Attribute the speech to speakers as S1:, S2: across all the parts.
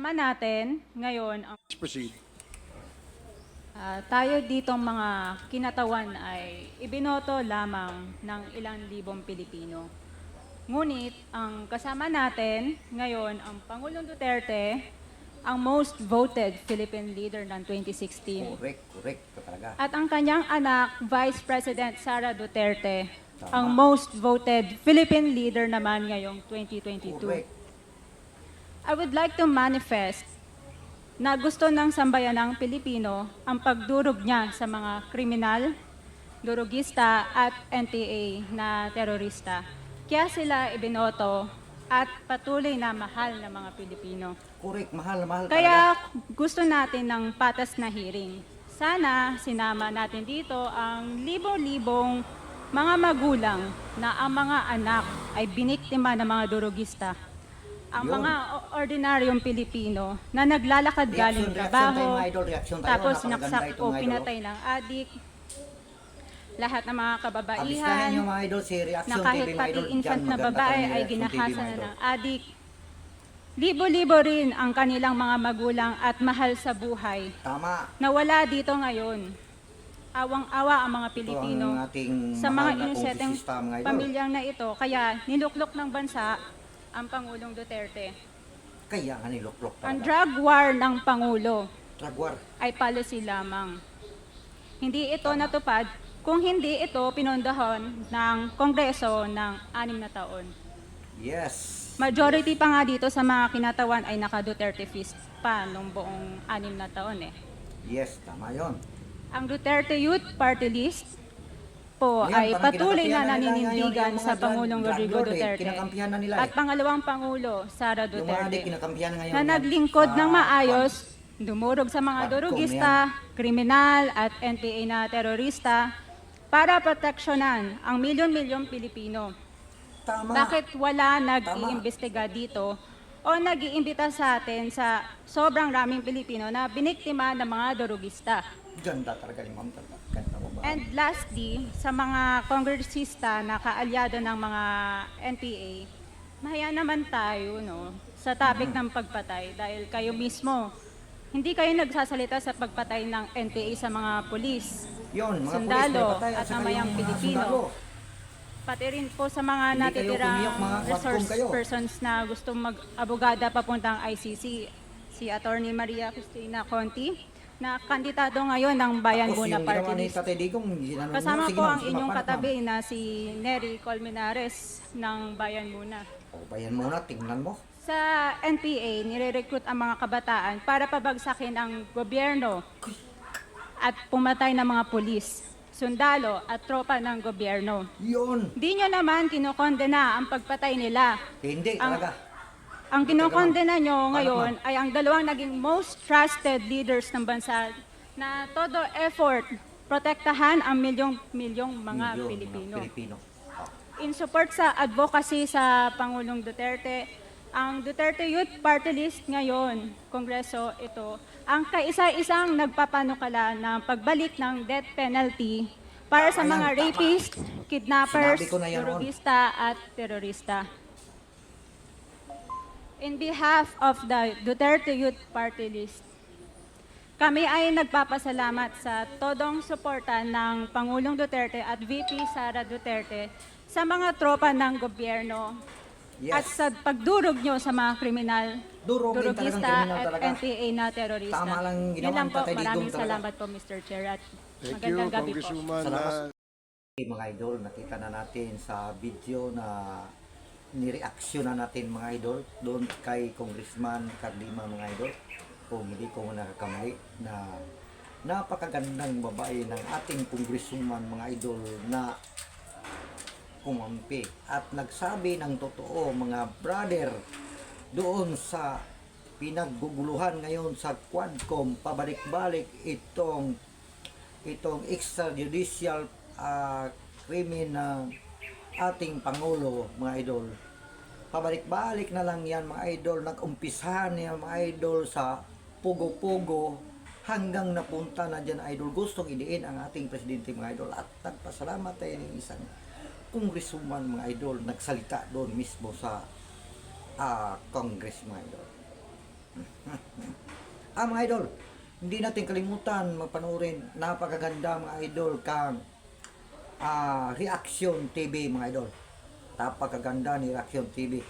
S1: kasama natin ngayon,
S2: Let's proceed.
S1: tayo ditong mga kinatawan ay ibinoto lamang ng ilang libong Pilipino. Ngunit ang kasama natin ngayon ang Pangulong Duterte, ang most voted Philippine leader ng 2016.
S3: Correct ka talaga.
S1: At ang kanyang anak, Vice President Sara Duterte,
S3: Tama.
S1: ang most voted Philippine leader naman ngayong 2022.
S3: Correct.
S1: I would like to manifest na gusto ng sambayanang Pilipino ang pagdurog niya sa mga kriminal, durugista at NPA na terorista. Kaya sila ibinoto at patuloy na mahal ng mga Pilipino.
S3: Correct, mahal talaga.
S1: Kaya gusto natin ng patas na hearing. Sana sinama natin dito ang libo-libong mga magulang na ang mga anak ay biniktima ng mga durugista. Ang
S3: Yun.
S1: mga ordinaryong Pilipino na naglalakad galing trabaho,
S3: tayo, mga idol. Reaction tayo.
S1: tapos
S3: Napakaganda
S1: naksak
S3: ito,
S1: o
S3: mga idol.
S1: pinatay ng adik, lahat ng mga
S3: Abistahin
S1: kababaihan,
S3: nyo mga idol si Reaction
S1: na kahit
S3: TV, mga
S1: pati
S3: idol.
S1: infant
S3: Diyan,
S1: na
S3: maganda
S1: babae
S3: talaga
S1: ay
S3: yung Reaction TV,
S1: ginahasa
S3: mga
S1: na
S3: idol.
S1: ng adik. Libo-libo rin ang kanilang mga magulang at mahal sa buhay
S3: Tama.
S1: na wala dito ngayon. Awang-awa ang mga Pilipino
S3: Ito ang ating
S1: sa mga
S3: mahal na
S1: iniseteng
S3: kongresista, mga idol.
S1: pamilyang na ito. Kaya niluklok ng bansa ang Pangulong Duterte.
S3: Kaya nga niluklok
S1: Ang
S3: talaga.
S1: drug war ng Pangulo
S3: Drug war.
S1: ay policy lamang. Hindi ito natupad kung hindi ito pinondohan ng Kongreso ng 6 na taon.
S3: Yes.
S1: Majority pa nga dito sa mga kinatawan ay naka-Duterte fist pa nung buong 6 na taon eh.
S3: Yes, tama yun.
S1: Ang Duterte Youth Party List po
S3: Yan,
S1: ay
S3: parang
S1: patuloy
S3: kinakampihan
S1: na
S3: nila ngayon
S1: naninindigan
S3: yung mga
S1: sa Pangulong
S3: drug
S1: Rodrigo
S3: lord eh.
S1: Duterte.
S3: Kinakampihan na nila
S1: At pangalawang Pangulo, Sara
S3: Yung mga
S1: Duterte,
S3: adik, kinakampihan ngayon.
S1: na
S3: yan.
S1: naglingkod
S3: Sa
S1: ng maayos, dumurog sa mga
S3: Pagkong
S1: durugista, kriminal at NPA na terorista para proteksyonan ang milyon-milyong Pilipino.
S3: Tama.
S1: Bakit wala nag-iimbestiga dito o nag-iimbita sa atin sa sobrang raming Pilipino na biniktima ng mga durugista?
S3: Ganda talaga ni Ma'am. Ganda mo ba?
S1: And lastly, sa mga kongresista na kaalyado ng mga NPA, mahaya naman tayo no, sa topic ng pagpatay dahil kayo mismo, hindi kayo nagsasalita sa pagpatay ng NPA sa mga pulis,
S3: Yun, mga
S1: sundalo
S3: pulis may patay
S1: at
S3: saka
S1: mamayang
S3: yung mga
S1: Pilipino.
S3: sundalo.
S1: Pati rin po sa mga
S3: Hindi kayo
S1: natitirang
S3: pumiyok, mga
S1: resource
S3: kwatong kayo.
S1: persons na gustong mag-abogada papuntang ICC, si Attorney Maria Cristina Conti, na kandidato ngayon ng Bayan
S3: Tapos
S1: Muna
S3: yung
S1: Party
S3: ginawa ni
S1: List.
S3: Tatay Digong, ginano mo,
S1: Kasama
S3: sige,
S1: po
S3: ma'am,
S1: ang
S3: sige,
S1: inyong
S3: mapanat,
S1: katabi na si Nery Colmenares ng Bayan Muna.
S3: ma'am. O, bayan muna, tingnan mo.
S1: Sa NPA, nire-recruit ang mga kabataan para pabagsakin ang gobyerno at pumatay ng mga pulis, sundalo at tropa ng gobyerno.
S3: Yun.
S1: Di nyo naman kinokondena ang pagpatay nila.
S3: Hindi
S1: Ang-
S3: talaga.
S1: Ang kinokondena nyo
S3: Paano,
S1: ngayon ay ang dalawang naging most trusted leaders ng bansa na todo effort protektahan ang milyong-milyong mga
S3: Milyon,
S1: Pilipino.
S3: Pilipino. Oh.
S1: In support sa advocacy sa Pangulong Duterte, ang Duterte Youth Party List ngayon, Kongreso ito, ang kaisa-isang nagpapanukala ng pagbalik ng death penalty para sa
S3: Tama
S1: mga
S3: yan, tama.
S1: rapist, kidnappers,
S3: Sinabi ko na yan, Ron.
S1: durugista at terorista. In behalf of the Duterte Youth Party List, kami ay nagpapasalamat sa todong suporta ng Pangulong Duterte at VP Sara Duterte sa mga tropa ng gobyerno at
S3: Yes.
S1: sa pagdurog nyo sa mga kriminal,
S3: Durugin talagang
S1: durugista
S3: kriminal
S1: at
S3: talaga.
S1: NPA na terorista.
S3: Tama lang ginawa
S1: Yun lang
S3: ng
S1: po,
S3: Tatay Digong
S1: maraming
S3: talaga.
S1: salamat po Mr. Chair at
S2: Thank you,
S1: magandang gabi po.
S2: Congresswoman.
S3: Salamat. Mga idol, nakita na natin sa video na nireaksyon na natin mga idol doon kay Congressman Cardima mga idol. Kung hindi ko nakakamali na napakagandang babae ng ating Congresswoman mga idol na kumampi at nagsabi ng totoo mga brother doon sa pinagguguluhan ngayon sa Quadcom, pabalik-balik itong extrajudicial krimen ng ating Pangulo mga idol. Pabalik-balik na lang yan mga idol, nag-umpisahan yan mga idol sa pugo-pugo hanggang napunta na dyan idol. Gustong idiin ang ating presidente mga idol at nagpasalamat tayo ng isang congresswoman mga idol nagsalita doon mismo sa Congress mga idol. Mga idol, hindi natin kalimutan magpanoorin, napakaganda mga idol kang Reaction TV mga idol. Napakaganda ni Reaction TV.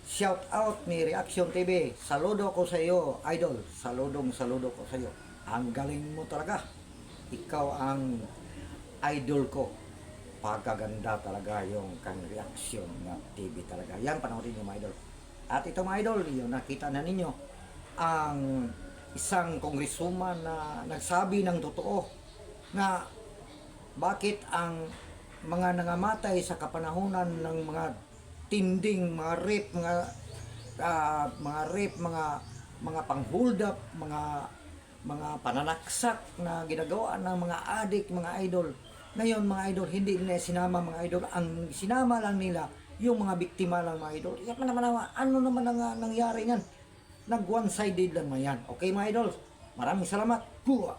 S3: Shout out ni Reaction TV. Saludo ko sa iyo, idol. Saludo ko sa iyo. Ang galing mo talaga. Ikaw ang idol ko. Pagkaganda talaga yung kang Reaction na TV talaga. Yan, panoorin niyo mga idol. At ito mga idol, yun, nakita na ninyo ang isang kongresuman na nagsabi ng totoo na bakit ang mga nangamatay sa kapanahunan ng mga tinding, mga rape, mga pang-hold up, mga pananaksak na ginagawa ng mga adik, mga idol. Ngayon mga idol, hindi nila sinama mga idol. Ang sinama lang nila, yung mga biktima lang mga idol. Ano naman ang nangyari niyan? Nag one-sided lang man yan. Okay mga idol, maraming salamat. Buwa!